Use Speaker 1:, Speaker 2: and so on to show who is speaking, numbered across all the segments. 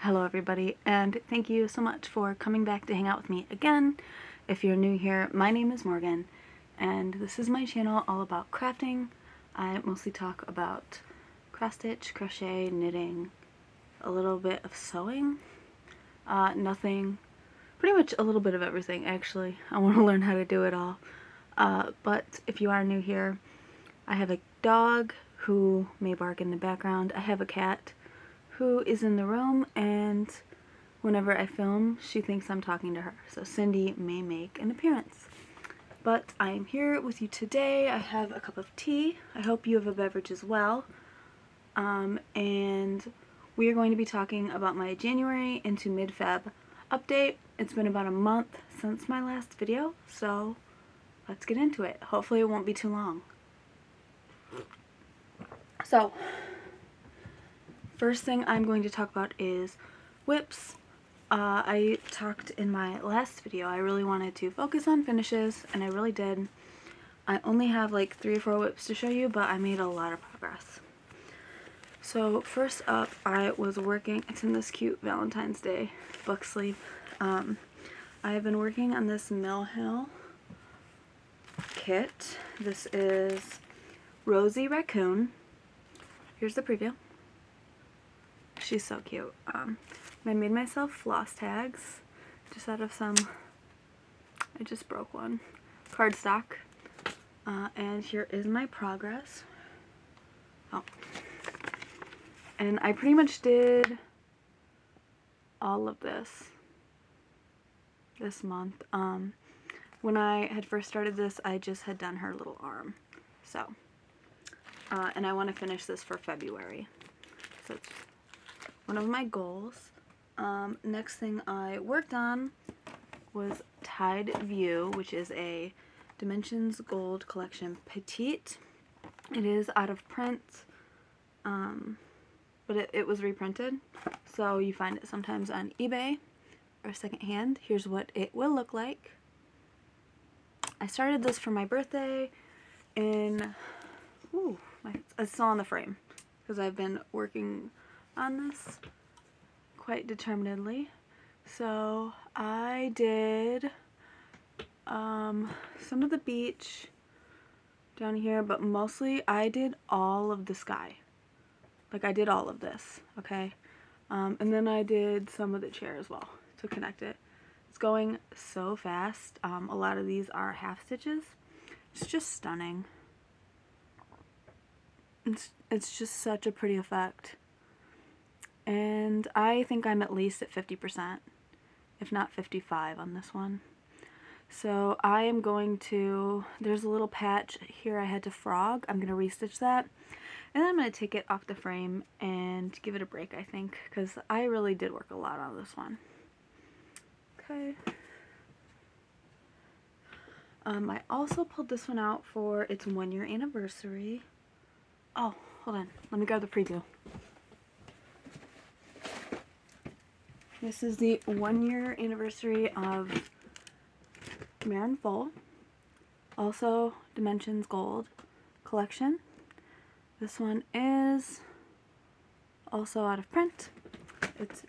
Speaker 1: Hello everybody, and thank you so much for coming back to hang out with me again. If you're new here, my name is Morgan, and this is my channel all about crafting. I mostly talk about cross-stitch, crochet, knitting, a little bit of sewing, pretty much a little bit of everything actually. I want to learn how to do it all. But if you are new here, I have a dog who may bark in the background. I have a cat who is in the room, and whenever I film, she thinks I'm talking to her. So Cindy may make an appearance. But I am here with you today. I have a cup of tea. I hope you have a beverage as well. And we are going to be talking about my January into mid-Feb update. It's been about a month since my last video, so let's get into it. Hopefully it won't be too long. So, first thing I'm going to talk about is whips. I talked in my last video, I really wanted to focus on finishes, and I really did. I only have like 3 or 4 whips to show you, but I made a lot of progress. So first up, I was working, it's in this cute Valentine's Day book sleeve. I've been working on this Mill Hill kit. This is Rosie Raccoon. Here's the preview. She's so cute. I made myself floss tags just out of some, I just broke one, cardstock. And here is my progress. Oh. And I pretty much did all of this month. When I had first started this, I just had done her little arm. So, and I want to finish this for February. So it's one of my goals. Next thing I worked on was Tide View, which is a Dimensions Gold Collection Petite. It is out of print, but it was reprinted, so you find it sometimes on eBay or secondhand. Here's what it will look like. I started this for my birthday in, it's still on the frame because I've been working on this quite determinedly. So I did some of the beach down here, but mostly I did all of the sky. Like I did all of this, okay? And then I did some of the chair as well to connect it. It's going so fast. A lot of these are half stitches. It's just stunning. It's just such a pretty effect. And I think I'm at least at 50%, if not 55 on this one. So I am going to, there's a little patch here I had to frog. I'm going to restitch that. And then I'm going to take it off the frame and give it a break, I think, because I really did work a lot on this one. Okay. I also pulled this one out for its 1-year anniversary. Oh, hold on. Let me grab the preview. This is the 1-year anniversary of Mare and Foal. Also, Dimensions Gold Collection. This one is also out of print. It's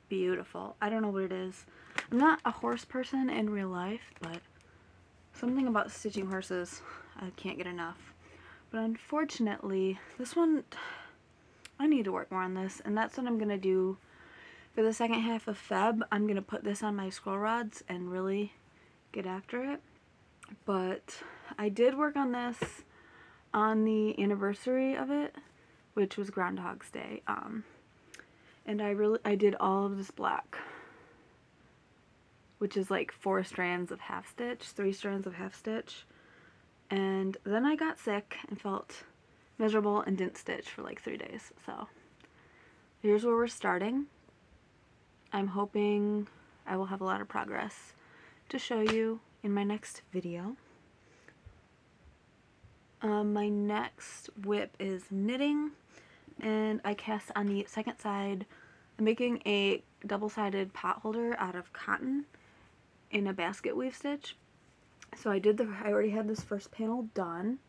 Speaker 1: beautiful. I don't know what it is. I'm not a horse person in real life, but something about stitching horses, I can't get enough. But unfortunately, this one, I need to work more on this, and that's what I'm going to do for the second half of Feb. I'm going to put this on my scroll rods and really get after it. But I did work on this on the anniversary of it, which was Groundhog's Day. And I did all of this black, which is like 4 strands of half stitch, 3 strands of half stitch. And then I got sick and felt miserable and didn't stitch for like 3 days. So here's where we're starting. I'm hoping I will have a lot of progress to show you in my next video. My next whip is knitting, and I cast on the second side. I'm making a double-sided pot holder out of cotton in a basket weave stitch. So I already had this first panel done,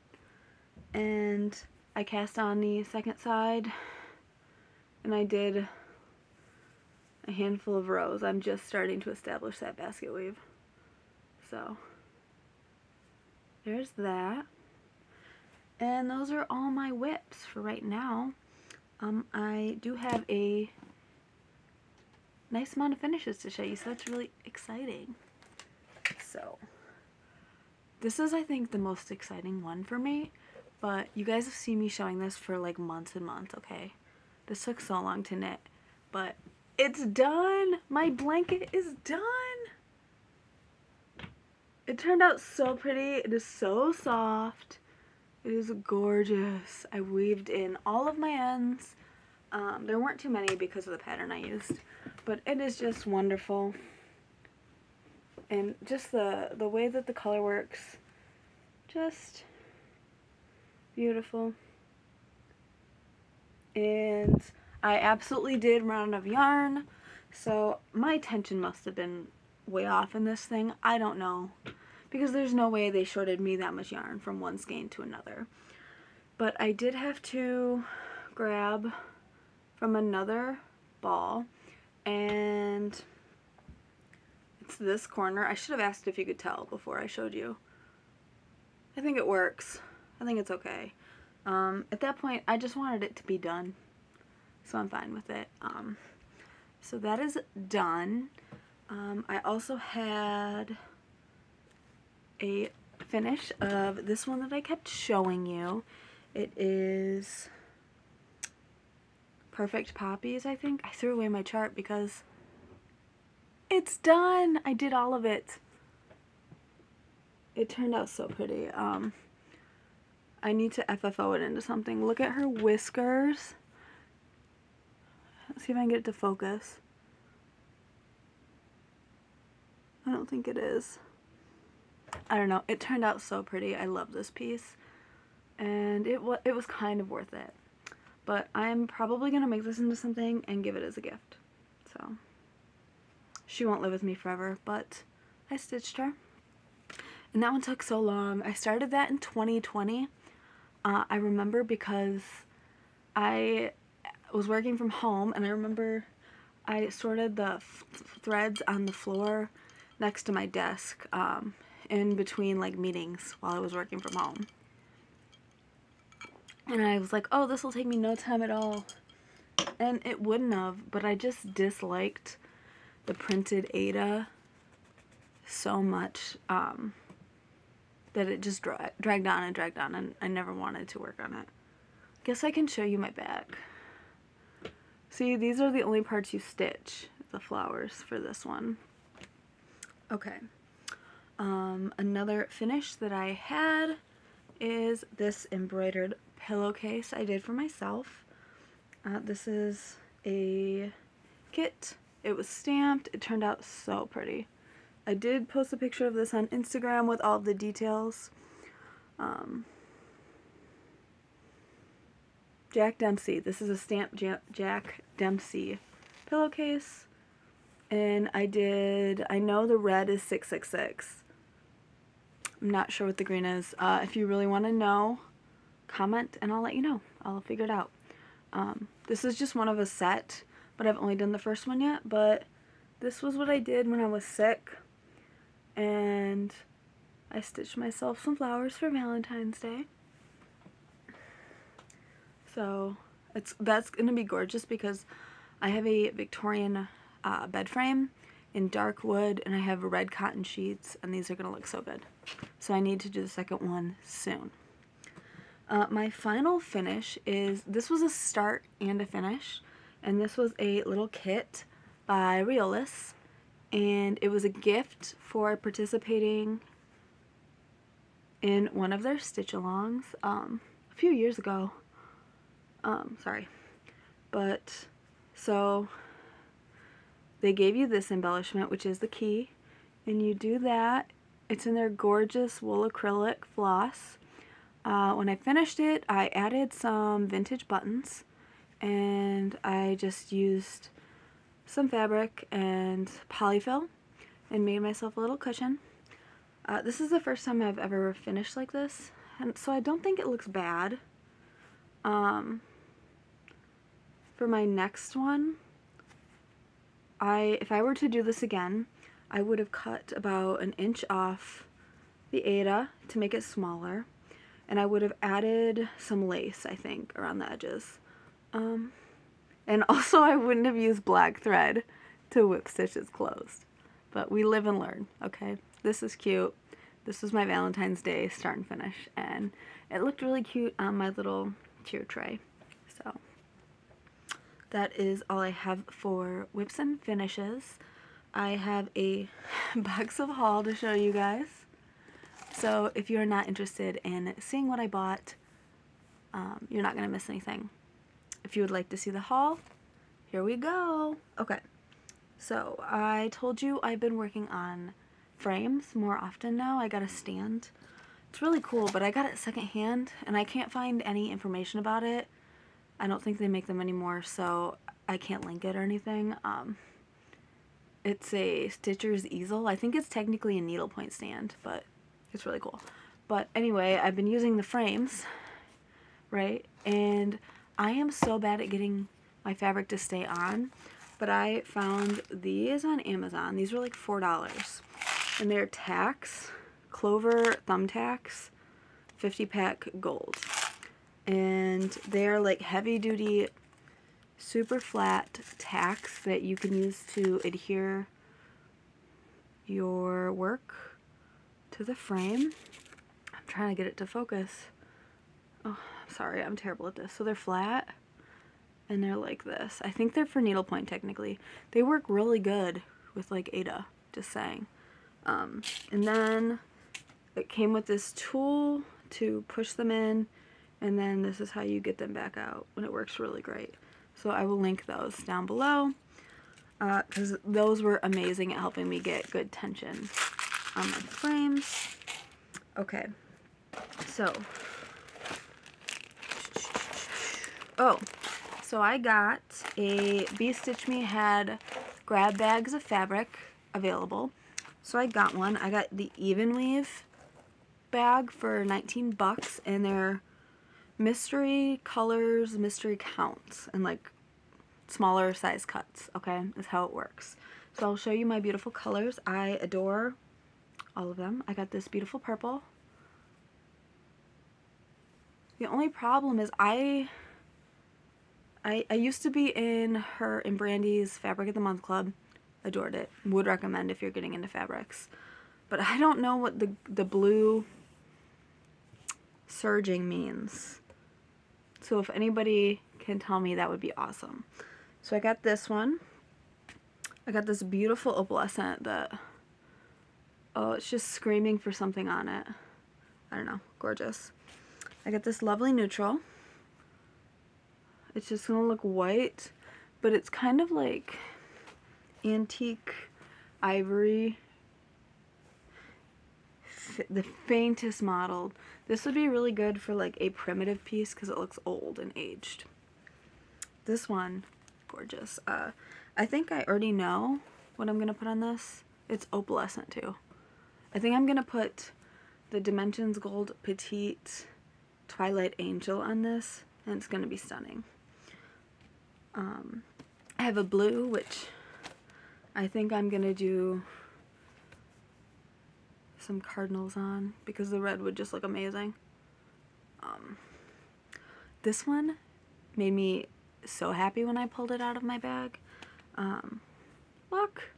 Speaker 1: and I cast on the second side, and I did a handful of rows. I'm just starting to establish that basket weave. So there's that. And those are all my whips for right now. I do have a nice amount of finishes to show you, so that's really exciting. So this is, I think, the most exciting one for me, but you guys have seen me showing this for like months and months, okay? This took so long to knit, but it's done! My blanket is done! It turned out so pretty. It is so soft. It is gorgeous. I weaved in all of my ends. There weren't too many because of the pattern I used, but it is just wonderful. And just the way that the color works, just beautiful. And I absolutely did run out of yarn, so my tension must have been way off in this thing. I don't know, because there's no way they shorted me that much yarn from one skein to another. But I did have to grab from another ball, and it's this corner. I should have asked if you could tell before I showed you. I think it works. I think it's okay. At that point, I just wanted it to be done, so I'm fine with it. So that is done. I also had a finish of this one that I kept showing you. It is Purrfect Poppies, I think. I threw away my chart because it's done. I did all of it. It turned out so pretty. I need to FFO it into something. Look at her whiskers. Let's see if I can get it to focus. I don't think it is. I don't know. It turned out so pretty. I love this piece. And it was kind of worth it. But I'm probably going to make this into something and give it as a gift. So she won't live with me forever, but I stitched her. And that one took so long. I started that in 2020. I remember because I was working from home, and I remember I sorted the threads on the floor next to my desk in between like meetings while I was working from home. And I was like, oh, this will take me no time at all. And it wouldn't have, but I just disliked the printed Ada so much that it just dragged on and dragged on, and I never wanted to work on it. Guess I can show you my back. See, these are the only parts you stitch, the flowers for this one. Okay. Another finish that I had is this embroidered pillowcase I did for myself. This is a kit. It was stamped. It turned out so pretty. I did post a picture of this on Instagram with all of the details. Jack Dempsey. This is a stamped Jack Dempsey pillowcase. And I know the red is 666. I'm not sure what the green is. If you really want to know, comment and I'll let you know. I'll figure it out. This is just one of a set, but I've only done the first one yet. But this was what I did when I was sick. And I stitched myself some flowers for Valentine's Day. So that's going to be gorgeous because I have a Victorian bed frame in dark wood, and I have red cotton sheets, and these are going to look so good. So I need to do the second one soon. My final finish is, this was a start and a finish, and this was a little kit by Realis, and it was a gift for participating in one of their stitch-alongs a few years ago. But so they gave you this embellishment, which is the key, and you do that. It's in their gorgeous wool acrylic floss. When I finished it, I added some vintage buttons, and I just used some fabric and polyfill and made myself a little cushion. This is the first time I've ever finished like this, and so I don't think it looks bad. For my next one, if I were to do this again, I would have cut about an inch off the Ada to make it smaller, and I would have added some lace, I think, around the edges. And also I wouldn't have used black thread to whip stitches closed. But we live and learn, okay? This is cute. This was my Valentine's Day start and finish, and it looked really cute on my little cheer tray. So that is all I have for whips and finishes. I have a box of haul to show you guys. So if you're not interested in seeing what I bought, you're not going to miss anything. If you would like to see the haul, here we go. Okay, so I told you I've been working on frames more often now. I got a stand. It's really cool, but I got it secondhand, and I can't find any information about it. I don't think they make them anymore, so I can't link it or anything. It's a Stitcher's easel. I think it's technically a needlepoint stand, but it's really cool. But anyway, I've been using the frames, right? And I am so bad at getting my fabric to stay on, but I found these on Amazon. These were like $4, and they're tacks, clover thumbtacks, 50-pack gold. And they're like heavy-duty, super flat tacks that you can use to adhere your work to the frame. I'm trying to get it to focus. Oh, sorry, I'm terrible at this. So they're flat, and they're like this. I think they're for needlepoint technically. They work really good with like Ada, just saying. And then it came with this tool to push them in, and then this is how you get them back out, and it works really great. So I will link those down below, because those were amazing at helping me get good tension on my frames. Okay, so, so I got a Stitch Me had grab bags of fabric available. So I got one. I got the Even Weave bag for 19 bucks, and they're mystery colors, mystery counts, and like smaller size cuts, okay, is how it works. So I'll show you my beautiful colors. I adore all of them. I got this beautiful purple. The only problem is I used to be in Brandy's Fabric of the Month Club. Adored it. Would recommend if you're getting into fabrics. But I don't know what the blue surging means. So if anybody can tell me, that would be awesome. So I got this one. I got this beautiful opalescent that, oh, it's just screaming for something on it. I don't know. Gorgeous. I got this lovely neutral. It's just gonna look white, but it's kind of like antique ivory, the faintest mottled. This would be really good for like a primitive piece because it looks old and aged. This one, gorgeous. I think I already know what I'm gonna put on this. It's opalescent too. I think I'm gonna put the Dimensions Gold Petite Twilight Angel on this, and it's gonna be stunning. I have a blue, which I think I'm gonna do some cardinals on because the red would just look amazing. This one made me so happy when I pulled it out of my bag. Look,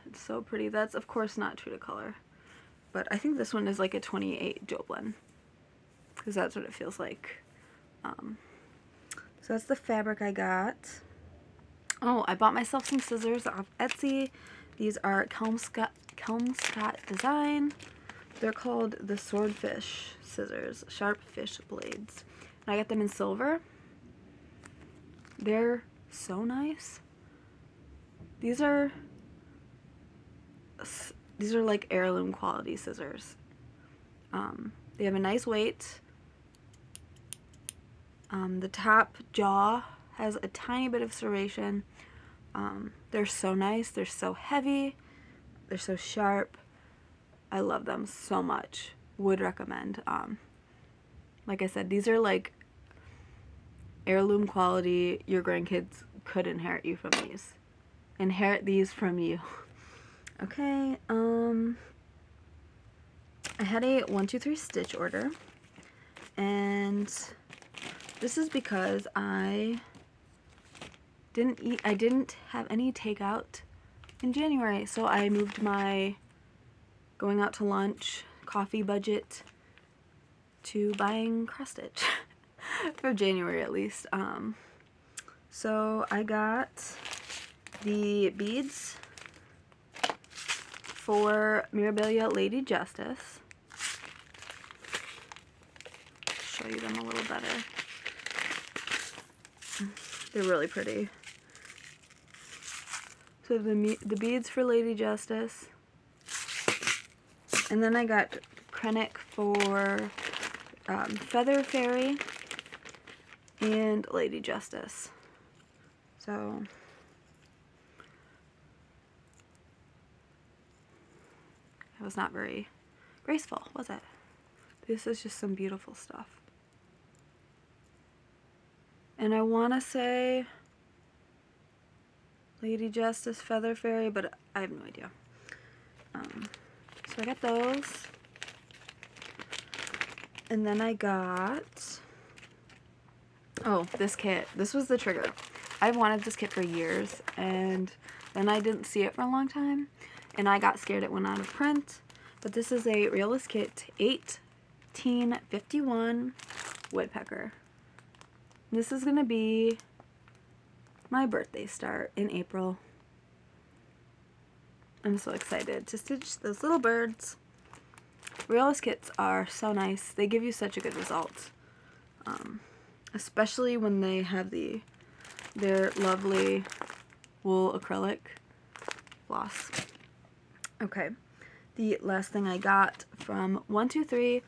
Speaker 1: it's so pretty. That's of course not true to color, but I think this one is like a 28 Joplin because that's what it feels like. So that's the fabric I got. Oh, I bought myself some scissors off Etsy. These are Kelmscott design. They're called the Swordfish Scissors, sharp fish blades. And I got them in silver. They're so nice. These are like heirloom quality scissors. They have a nice weight. The top jaw has a tiny bit of serration. They're so nice. They're so heavy. They're so sharp. I love them so much. Would recommend. Like I said, these are like heirloom quality. Your grandkids could inherit you from these. inherit these from you. Okay, I had a 1, 2, 3 stitch order, and this is because I didn't have any takeout in January, so I moved my going out to lunch coffee budget to buying cross stitch for January at least. So I got the beads for Mirabilia Lady Justice. Show you them a little better. They're really pretty. So the beads for Lady Justice, and then I got Krennic for Feather Fairy and Lady Justice. So it was not very graceful, was it? This is just some beautiful stuff. And I want to say Lady Justice, Feather Fairy, but I have no idea. So I got those. And then I got, oh, this kit. This was the trigger. I've wanted this kit for years, and then I didn't see it for a long time, and I got scared it went out of print. But this is a Realis kit 1851 Woodpecker. This is going to be my birthday start in April. I'm so excited to stitch those little birds. Realis kits are so nice. They give you such a good result. Especially when they have their lovely wool acrylic floss. Okay, the last thing I got from 1, 2, 3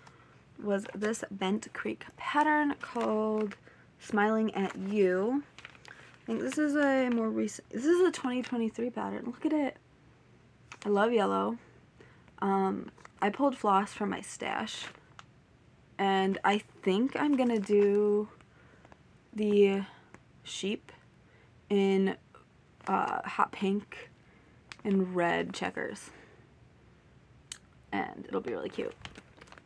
Speaker 1: was this Bent Creek pattern called Smiling at You. I think this is a more recent, this is a 2023 pattern. Look at it. I love yellow. I pulled floss from my stash, and I think I'm gonna do the sheep in hot pink and red checkers, and it'll be really cute,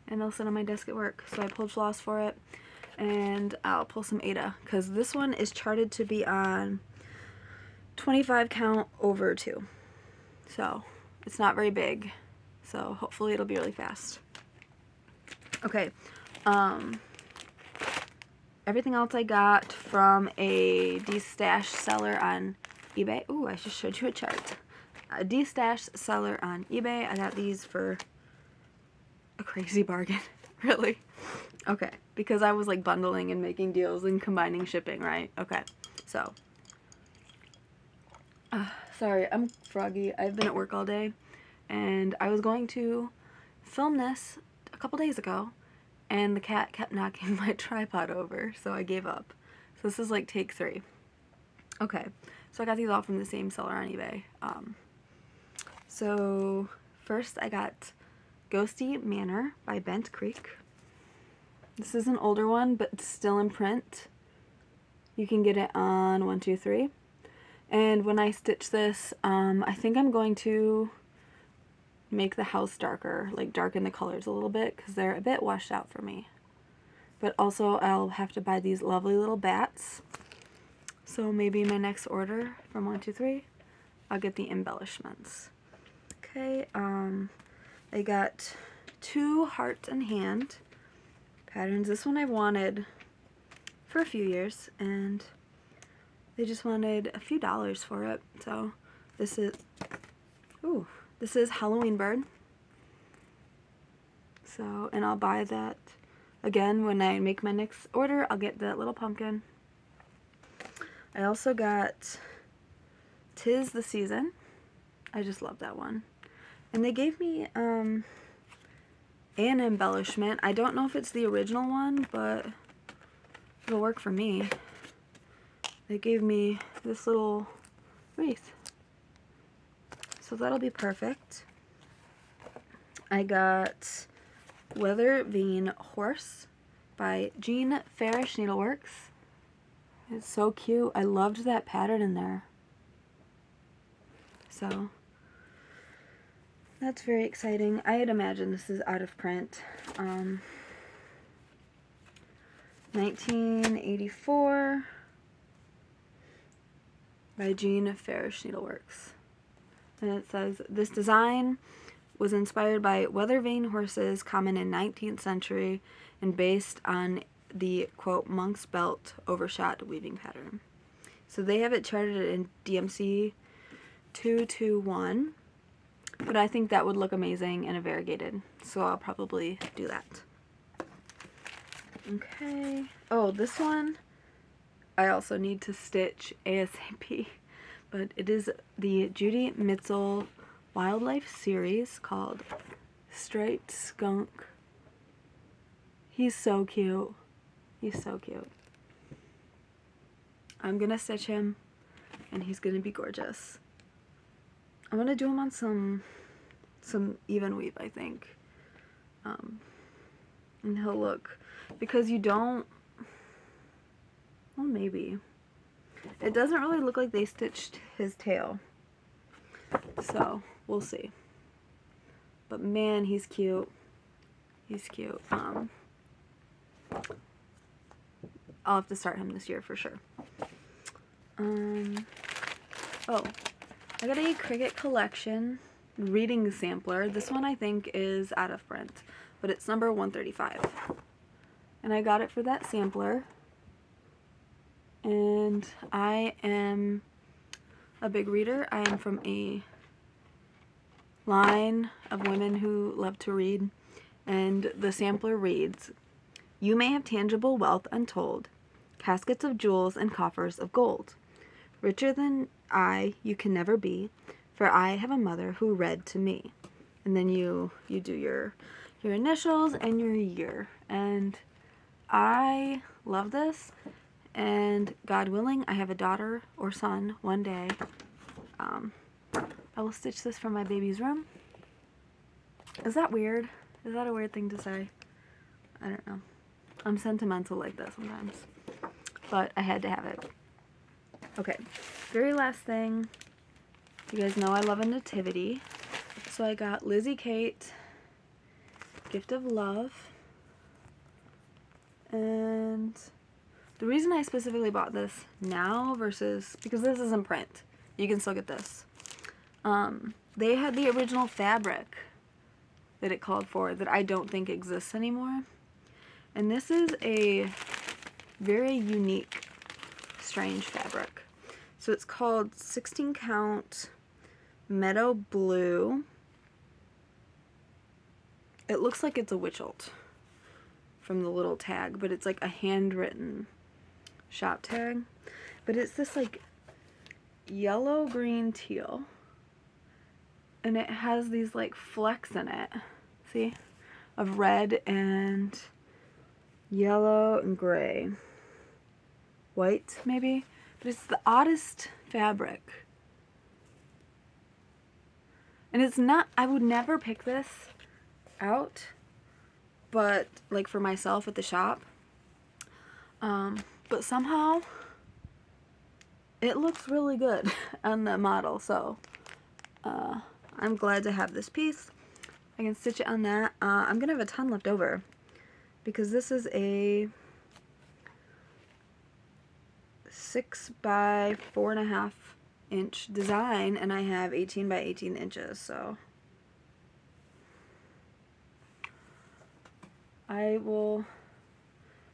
Speaker 1: and it'll sit on my desk at work. So I pulled floss for it, and I'll pull some Aida because this one is charted to be on 25 count over 2, so it's not very big, so hopefully it'll be really fast. Okay, everything else I got from a de-stash seller on eBay. Ooh, I just showed you a chart. A de-stash seller on eBay. I got these for a crazy bargain, really. Okay, because I was like bundling and making deals and combining shipping, right? Okay, so sorry, I'm froggy. I've been at work all day, and I was going to film this a couple days ago, and the cat kept knocking my tripod over, so I gave up. So this is like take 3. Okay, so I got these all from the same seller on eBay. So first I got Ghosty Manor by Bent Creek. This is an older one, but it's still in print. You can get it on 1, 2, 3. And when I stitch this, I think I'm going to make the house darker, like darken the colors a little bit, because they're a bit washed out for me. But also I'll have to buy these lovely little bats. So maybe my next order from 1, 2, 3, I'll get the embellishments. Okay, I got 2 heart and hand patterns. This one I wanted for a few years, and they just wanted a few dollars for it. So this is, ooh, this is Halloween Bird. So, and I'll buy that again when I make my next order. I'll get that little pumpkin. I also got 'Tis the Season. I just love that one. And they gave me an embellishment. I don't know if it's the original one, but it'll work for me. They gave me this little wreath, so that'll be perfect. I got Weather Vane Horse by Jean Farish Needleworks. It's so cute. I loved that pattern in there. So that's very exciting. I had imagined this is out of print. 1984 by Jean Farish Needleworks. And it says, this design was inspired by weather vane horses common in 19th century and based on the, quote, monk's belt overshot weaving pattern. So they have it charted in DMC 221, but I think that would look amazing in a variegated, so I'll probably do that. Okay. Oh, this one I also need to stitch ASAP, but it is the Judy Mitzel Wildlife series called Striped Skunk. He's so cute. He's so cute. I'm gonna stitch him, and he's gonna be gorgeous. I'm gonna do him on some even weave, I think. And he'll look, because you don't, well, maybe. It doesn't really look like they stitched his tail. So, we'll see. But man, he's cute. He's cute. I'll have to start him this year for sure. Oh, I got a Cricut Collection reading sampler. This one I think is out of print, but it's number 135. And I got it for that sampler. And I am a big reader. I am from a line of women who love to read. And the sampler reads, "You may have tangible wealth untold, caskets of jewels and coffers of gold. Richer than I you can never be, for I have a mother who read to me." And then you do your initials and your year. And I love this. And God willing, I have a daughter or son one day. I will stitch this from my baby's room. Is that weird? Is that a weird thing to say? I don't know. I'm sentimental like that sometimes. But I had to have it. Okay, very last thing. You guys know I love a nativity. So I got Lizzy Kate, Gift of Love. And the reason I specifically bought this now versus, because this is in print. You can still get this. They had the original fabric that it called for that I don't think exists anymore. And this is a very unique, strange fabric. So it's called 16 count Meadow Blue. It looks like it's a witch-ult from the little tag, but it's like a handwritten shop tag. But it's this like yellow, green, teal. And it has these like flecks in it. See? Of red and yellow and gray. White, maybe? But it's the oddest fabric. And it's not, I would never pick this out, but like for myself at the shop. But somehow it looks really good on the model, so I'm glad to have this piece. I can stitch it on that. I'm gonna have a ton left over because this is a 6 by 4.5 inch design, and I have 18 by 18 inches, so I will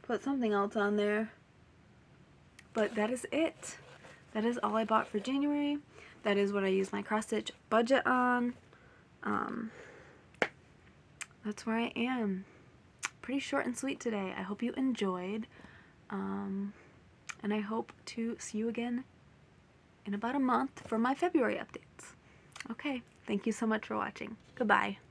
Speaker 1: put something else on there. But that is it. That is all I bought for January. That is what I used my cross stitch budget on. That's where I am. Pretty short and sweet today. I hope you enjoyed. And I hope to see you again in about a month for my February updates. Okay, thank you so much for watching. Goodbye.